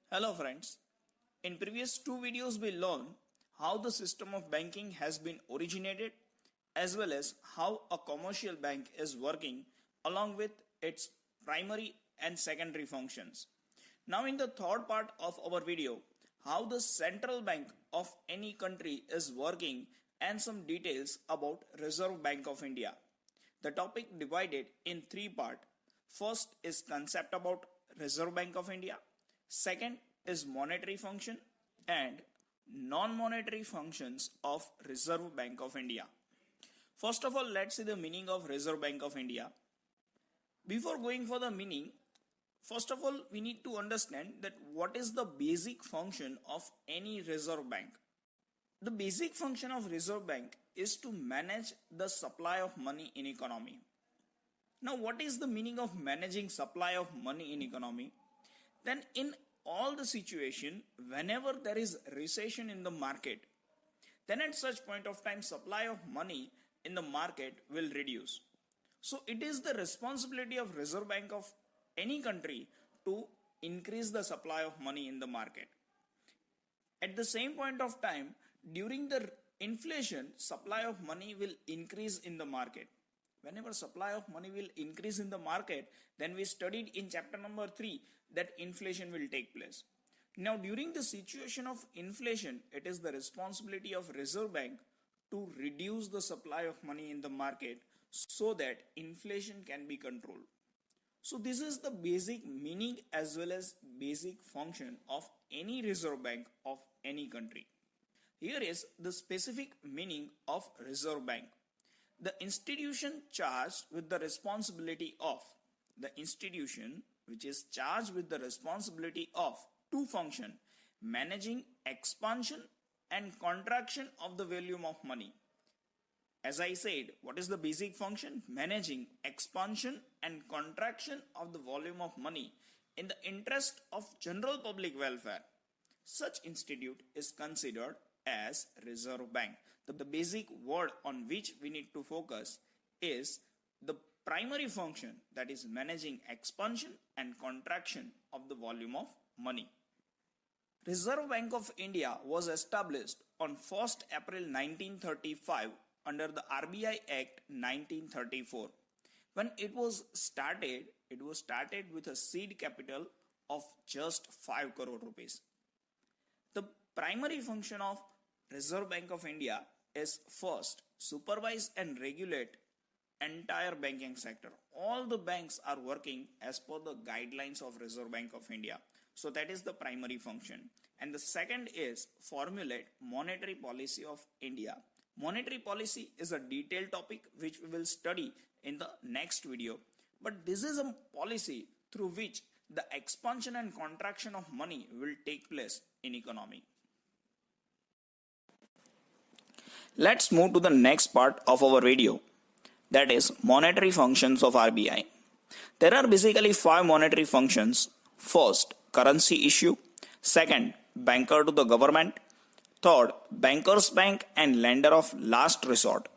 Hello friends, in previous two videos we learned how the system of banking has been originated as well as how a commercial bank is working along with its primary and secondary functions. Now in the third part of our video, how the central bank of any country is working and some details about Reserve Bank of India. The topic divided in three parts. First is concept about Reserve Bank of India. Second is monetary function and non-monetary functions of Reserve Bank of India. First of all, let's see the meaning of Reserve Bank of India. Before going for the meaning, first of all, we need to understand that what is the basic function of any Reserve Bank. The basic function of Reserve Bank is to manage the supply of money in economy. Now, what is the meaning of managing supply of money in economy? Then in all the situation, whenever there is recession in the market, then at such point of time supply of money in the market will reduce. So it is the responsibility of Reserve Bank of any country to increase the supply of money in the market. At the same point of time, during the inflation, supply of money will increase in the market. Whenever supply of money will increase in the market, then we studied in chapter number 3 that inflation will take place. Now during the situation of inflation, it is the responsibility of Reserve Bank to reduce the supply of money in the market so that inflation can be controlled. So this is the basic meaning as well as basic function of any Reserve Bank of any country. Here is the specific meaning of Reserve Bank. The institution charged with the responsibility of two functions, managing expansion and contraction of the volume of money. As I said, what is the basic function? Managing expansion and contraction of the volume of money in the interest of general public welfare. Such institute is considered as Reserve Bank. The basic word on which we need to focus is the primary function, that is managing expansion and contraction of the volume of money. Reserve Bank of India was established on 1st April 1935 under the RBI Act 1934. When it was started with a seed capital of just 5 crore rupees. The primary function of Reserve Bank of India is first, supervise and regulate entire banking sector. All the banks are working as per the guidelines of Reserve Bank of India. So that is the primary function. And the second is formulate monetary policy of India. Monetary policy is a detailed topic which we will study in the next video. But this is a policy through which the expansion and contraction of money will take place in economy. Let's move to the next part of our video, that is monetary functions of RBI. There are basically 5 monetary functions. First, currency issue. Second, banker to the government. Third, banker's bank and lender of last resort.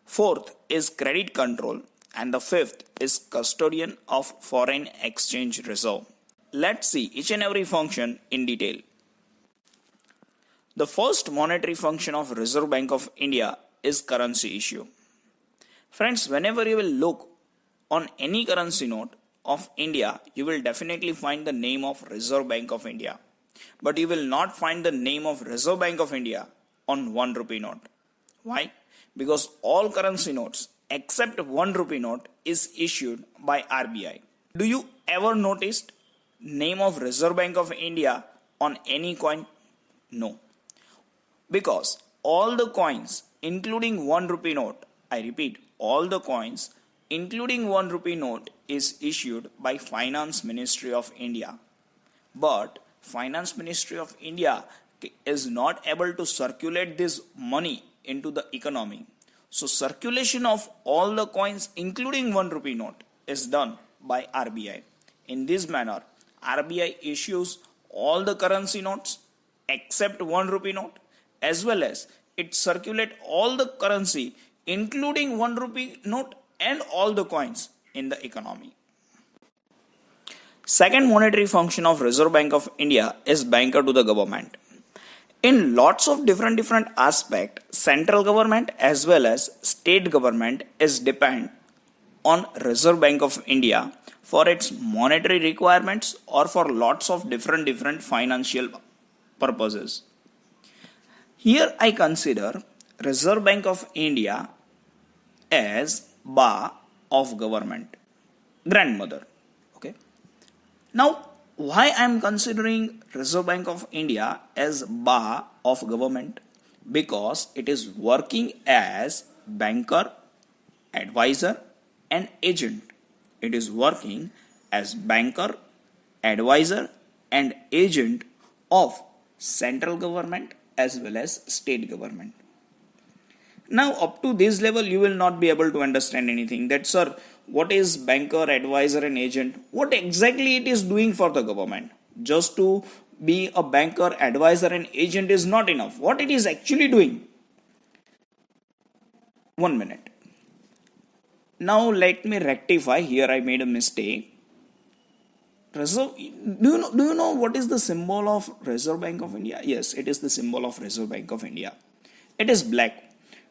Fourth is credit control. And the fifth is custodian of foreign exchange reserve. Let's see each and every function in detail. The first monetary function of Reserve Bank of India is currency issue. Friends, whenever you will look on any currency note of India, you will definitely find the name of Reserve Bank of India. But you will not find the name of Reserve Bank of India on 1 rupee note. Why? Because all currency notes except 1 rupee note is issued by RBI. Do you ever notice name of Reserve Bank of India on any coin? No. Because all the coins including 1 rupee note, I repeat, all the coins including 1 rupee note is issued by Finance Ministry of India. But Finance Ministry of India is not able to circulate this money into the economy. So circulation of all the coins including 1 rupee note is done by RBI. In this manner, RBI issues all the currency notes except 1 rupee note, as well as it circulate all the currency including 1 rupee note and all the coins in the economy. Second monetary function of Reserve Bank of India is banker to the government. In lots of different aspect, central government as well as state government is depend on Reserve Bank of India for its monetary requirements or for lots of different financial purposes. Here I consider Reserve Bank of India as ba of government, grandmother. Okay. Now, why I am considering Reserve Bank of India as ba of government? Because it is working as banker, advisor, and agent. It is working as banker, advisor, and agent of central government as well as state government. Now, up to this level, you will not be able to understand anything. That, sir, what is banker, advisor, and agent? What exactly it is doing for the government? Just to be a banker, advisor, and agent is not enough. What it is actually doing? 1 minute. Now, let me rectify. Here I made a mistake. Reserve, do you know what is the symbol of Reserve Bank of India? Yes, it is the symbol of Reserve Bank of India. It is black.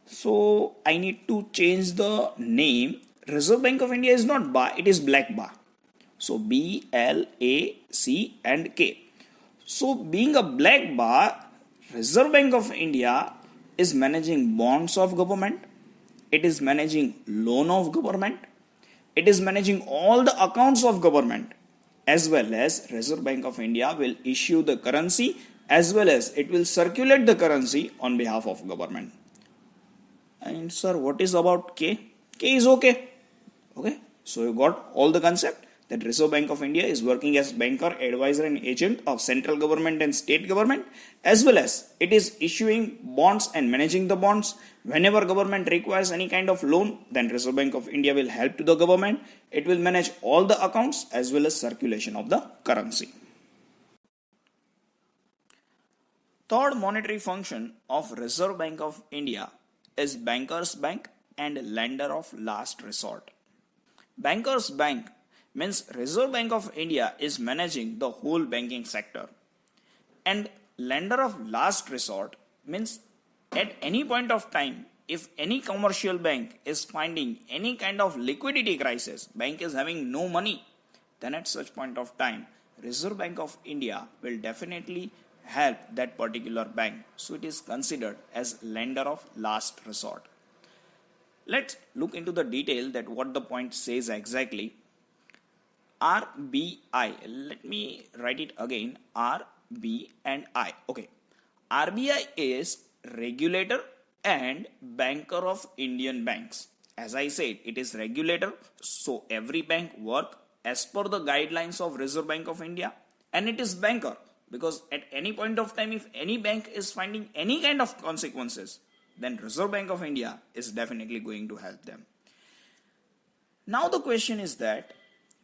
So I need to change the name. Reserve Bank of India is not BA, it is black bar. So BLAC and K. So being a black bar, Reserve Bank of India is managing bonds of government. It is managing loan of government. It is managing all the accounts of government, as well as Reserve Bank of India will issue the currency as well as it will circulate the currency on behalf of government. And sir, what is about K? K is okay. Okay, so you got all the concept that Reserve Bank of India is working as banker, advisor, and agent of central government and state government, as well as it is issuing bonds and managing the bonds. Whenever government requires any kind of loan, then Reserve Bank of India will help to the government. It will manage all the accounts as well as circulation of the currency. Third monetary function of Reserve Bank of India is banker's bank and lender of last resort. Banker's bank means Reserve Bank of India is managing the whole banking sector, and lender of last resort means at any point of time, if any commercial bank is finding any kind of liquidity crisis, bank is having no money, then at such point of time, Reserve Bank of India will definitely help that particular bank. So it is considered as lender of last resort. Let's look into the detail that what the point says exactly. RBI, let me write it again, RB and I. Okay, RBI is regulator and banker of Indian banks. As I said, it is regulator, so every bank work as per the guidelines of Reserve Bank of India, and it is banker because at any point of time, if any bank is finding any kind of consequences, then Reserve Bank of India is definitely going to help them. Now the question is that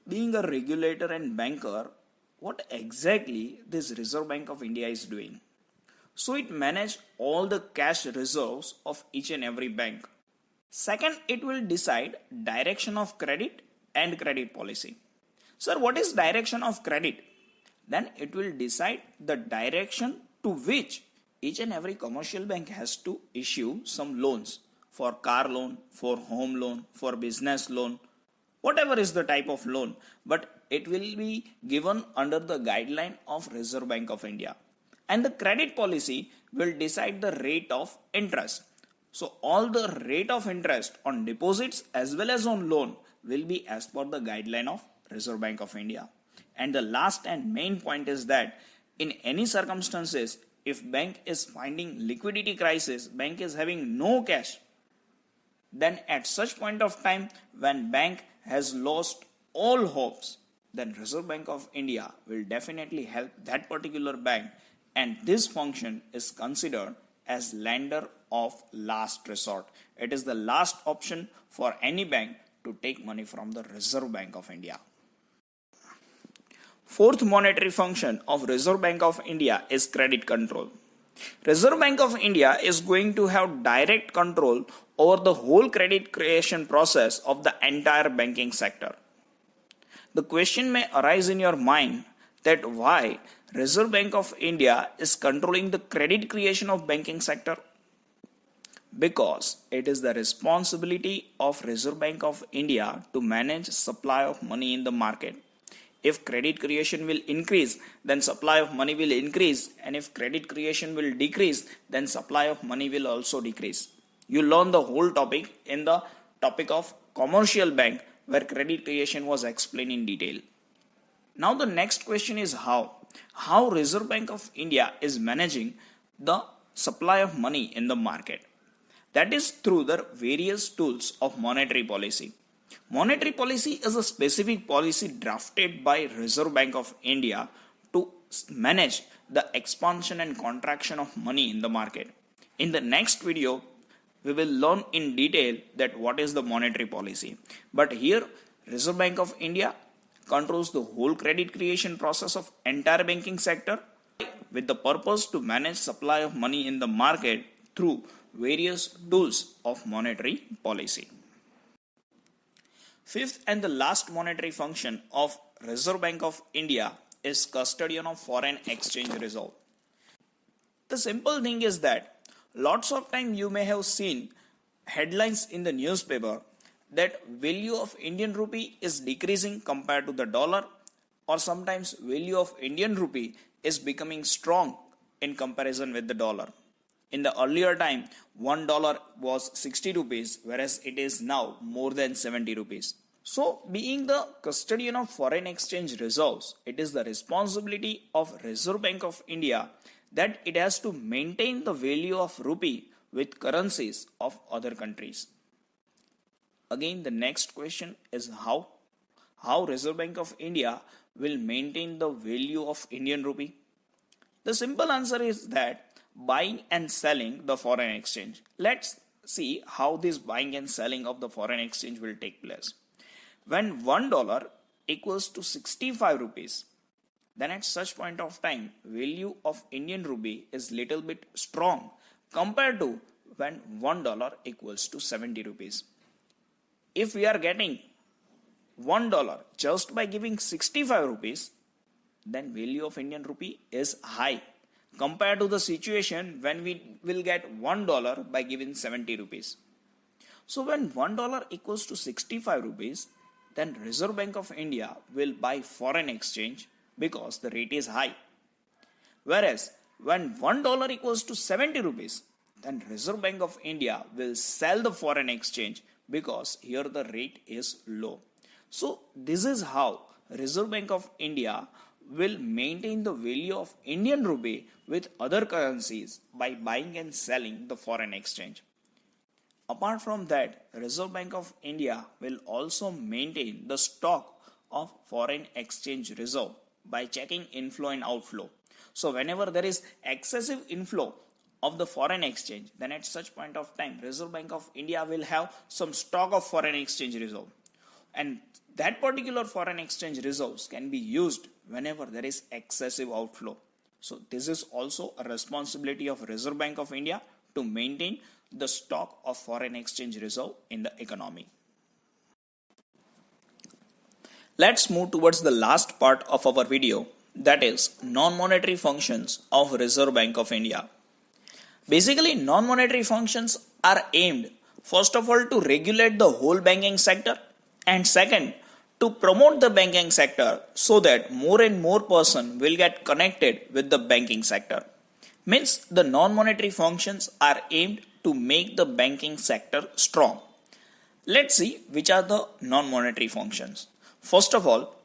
being a regulator and banker, what exactly this Reserve Bank of India is doing? So it manages all the cash reserves of each and every bank. Second, it will decide direction of credit and credit policy. Sir, what is direction of credit? Then it will decide the direction to which each and every commercial bank has to issue some loans, for car loan, for home loan, for business loan, whatever is the type of loan, but it will be given under the guideline of Reserve Bank of India. And the credit policy will decide the rate of interest. So all the rate of interest on deposits as well as on loan will be as per the guideline of Reserve Bank of India. And the last and main point is that in any circumstances, if bank is finding liquidity crisis, bank is having no cash, then at such point of time when bank has lost all hopes, then Reserve Bank of India will definitely help that particular bank, and this function is considered as lender of last resort. It is the last option for any bank to take money from the Reserve Bank of India. Fourth monetary function of Reserve Bank of India is credit control. Reserve Bank of India is going to have direct control over the whole credit creation process of the entire banking sector. The question may arise in your mind that why Reserve Bank of India is controlling the credit creation of banking sector? Because it is the responsibility of Reserve Bank of India to manage supply of money in the market. If credit creation will increase, then supply of money will increase, and if credit creation will decrease, then supply of money will also decrease. You learn the whole topic in the topic of commercial bank, where credit creation was explained in detail. Now the next question is how Reserve Bank of India is managing the supply of money in the market. That is through the various tools of monetary policy. Monetary policy is a specific policy drafted by Reserve Bank of India to manage the expansion and contraction of money in the market. In the next video, we will learn in detail that what is the monetary policy. But here, Reserve Bank of India controls the whole credit creation process of entire banking sector with the purpose to manage supply of money in the market through various tools of monetary policy. Fifth and the last monetary function of Reserve Bank of India is custodian of foreign exchange reserve. The simple thing is that lots of time you may have seen headlines in the newspaper that value of Indian rupee is decreasing compared to the dollar, or sometimes value of Indian rupee is becoming strong in comparison with the dollar. In the earlier time, $1 was 60 rupees, whereas it is now more than 70 rupees. So, being the custodian of foreign exchange reserves, it is the responsibility of Reserve Bank of India that it has to maintain the value of rupee with currencies of other countries. Again, the next question is how Reserve Bank of India will maintain the value of Indian rupee. The simple answer is that buying and selling the foreign exchange. Let's see how this buying and selling of the foreign exchange will take place. When $1 equals to 65 rupees, then at such point of time, value of Indian rupee is little bit strong compared to when $1 equals to 70 rupees. If we are getting $1 just by giving 65 rupees, then value of Indian rupee is high compared to the situation when we will get $1 by giving 70 rupees. So when $1 equals to 65 rupees, then Reserve Bank of India will buy foreign exchange because the rate is high. Whereas when $1 equals to 70 rupees, then Reserve Bank of India will sell the foreign exchange because here the rate is low. So this is how Reserve Bank of India will maintain the value of Indian rupee with other currencies by buying and selling the foreign exchange. Apart from that, Reserve Bank of India will also maintain the stock of foreign exchange reserve by checking inflow and outflow. So whenever there is excessive inflow of the foreign exchange, then at such point of time, Reserve Bank of India will have some stock of foreign exchange reserve. And that particular foreign exchange reserves can be used whenever there is excessive outflow. So this is also a responsibility of Reserve Bank of India to maintain the stock of foreign exchange reserve in the economy. Let's move towards the last part of our video, that is non-monetary functions of Reserve Bank of India. Basically, non-monetary functions are aimed, first of all, to regulate the whole banking sector, and second, to promote the banking sector so that more and more person will get connected with the banking sector. Means the non-monetary functions are aimed to make the banking sector strong. Let's see which are the non-monetary functions. First of all,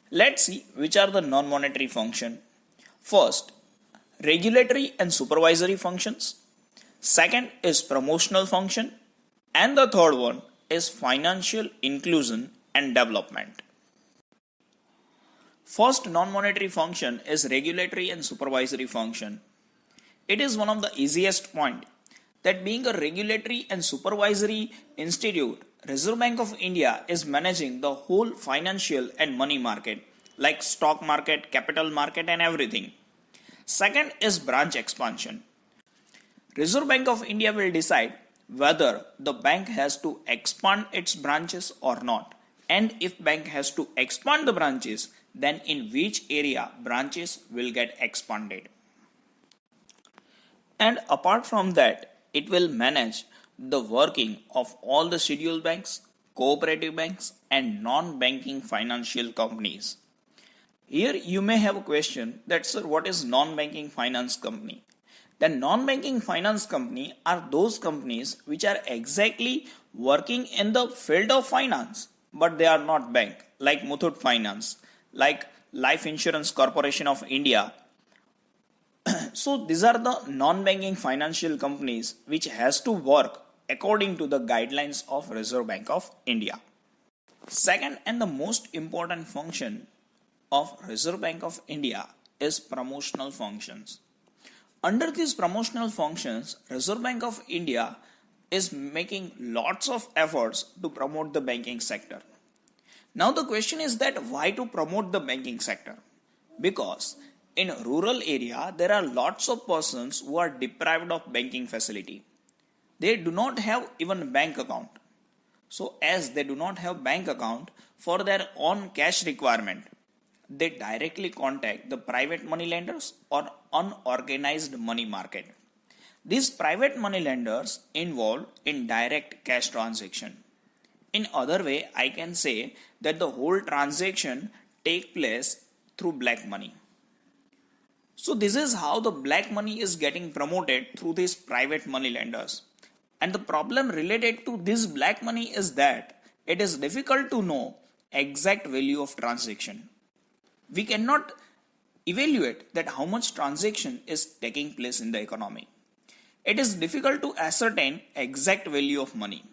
let's see which are the non-monetary functions. First, regulatory and supervisory functions. Second is promotional function. And the third one is financial inclusion and development. First non-monetary function is regulatory and supervisory function. It is one of the easiest point that being a regulatory and supervisory institute, Reserve Bank of India is managing the whole financial and money market like stock market, capital market and everything. Second is branch expansion. Reserve Bank of India will decide whether the bank has to expand its branches or not, And if bank has to expand the branches, then in which area branches will get expanded. And apart from that, it will manage the working of all the scheduled banks, cooperative banks, and non-banking financial companies. Here you may have a question that, sir, what is non-banking finance company? The non-banking finance company are those companies which are exactly working in the field of finance, but they are not bank, like Muthoot Finance, like Life Insurance Corporation of India. So these are the non-banking financial companies which has to work according to the guidelines of Reserve Bank of India. Second and the most important function of Reserve Bank of India is promotional functions. Under these promotional functions, Reserve Bank of India is making lots of efforts to promote the banking sector. Now the question is that why to promote the banking sector? Because in rural area there are lots of persons who are deprived of banking facility. They do not have even bank account. So as they do not have bank account for their own cash requirement, they directly contact the private money lenders or unorganized money market. These private money lenders involved in direct cash transaction. In other way, I can say that the whole transaction take place through black money. So this is how the black money is getting promoted through these private money lenders. And the problem related to this black money is that it is difficult to know exact value of transaction. We cannot evaluate that how much transaction is taking place in the economy. It is difficult to ascertain exact value of money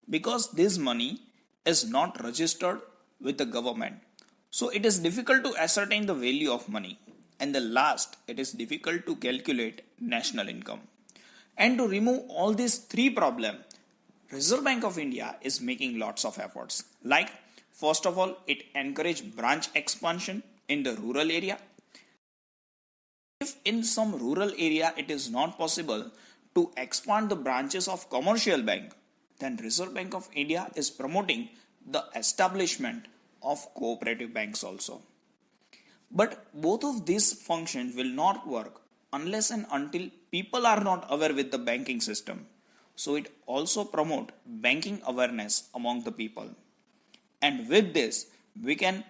because this money is not registered with the government. So it is difficult to ascertain the value of money. And the last, it is difficult to calculate national income. And to remove all these three problems, Reserve Bank of India is making lots of efforts. Like, first of all, it encourages branch expansion in the rural area. If in some rural area it is not possible to expand the branches of commercial bank, then Reserve Bank of India is promoting the establishment of cooperative banks also. But both of these functions will not work unless and until people are not aware with the banking system. So it also promote banking awareness among the people. And with this, we can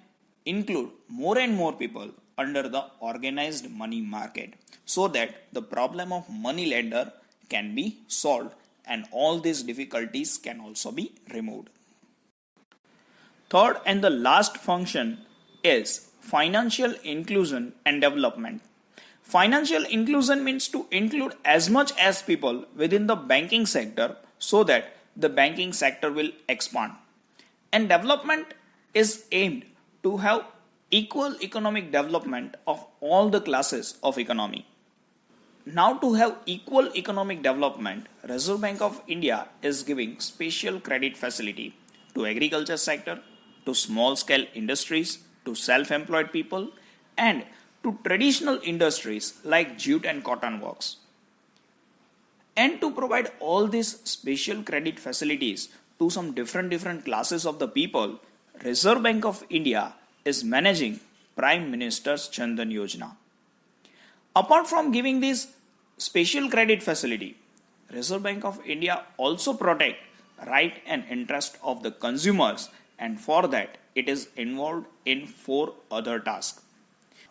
include more and more people under the organized money market so that the problem of money lender can be solved and all these difficulties can also be removed. Third and the last function is financial inclusion and development. Financial inclusion means to include as much as people within the banking sector so that the banking sector will expand. And development is aimed to have equal economic development of all the classes of economy. Now to have equal economic development, Reserve Bank of India is giving special credit facility to agriculture sector, to small scale industries, to self-employed people and to traditional industries like jute and cotton works. And to provide all these special credit facilities to some different classes of the people, Reserve Bank of India is managing Prime Minister's Chandan Yojana. Apart from giving this special credit facility, Reserve Bank of India also protect right and interest of the consumers, and for that it is involved in 4 other tasks.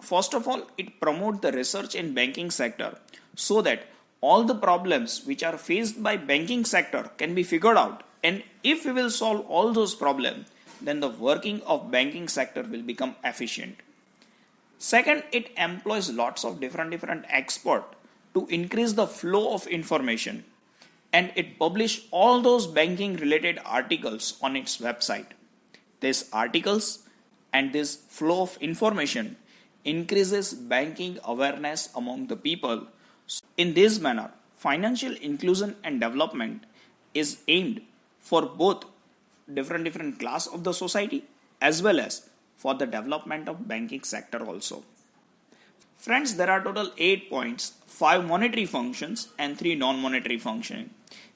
First of all, it promotes the research in banking sector so that all the problems which are faced by banking sector can be figured out, and if we will solve all those problems, then the working of banking sector will become efficient. Second, it employs lots of different experts to increase the flow of information, and it publish all those banking related articles on its website. These articles and this flow of information increases banking awareness among the people. In this manner, financial inclusion and development is aimed for both different class of the society as well as for the development of banking sector also. Friends, there are total 8 points, 5 monetary functions and 3 non-monetary functions.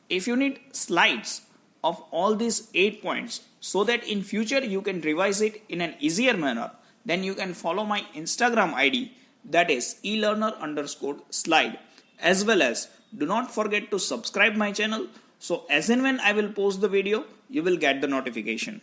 If you need slides of all these 8 points so that in future you can revise it in an easier manner, then you can follow my Instagram ID, that is elearner_slide, as well as do not forget to subscribe my channel so as and when I will post the video, you will get the notification.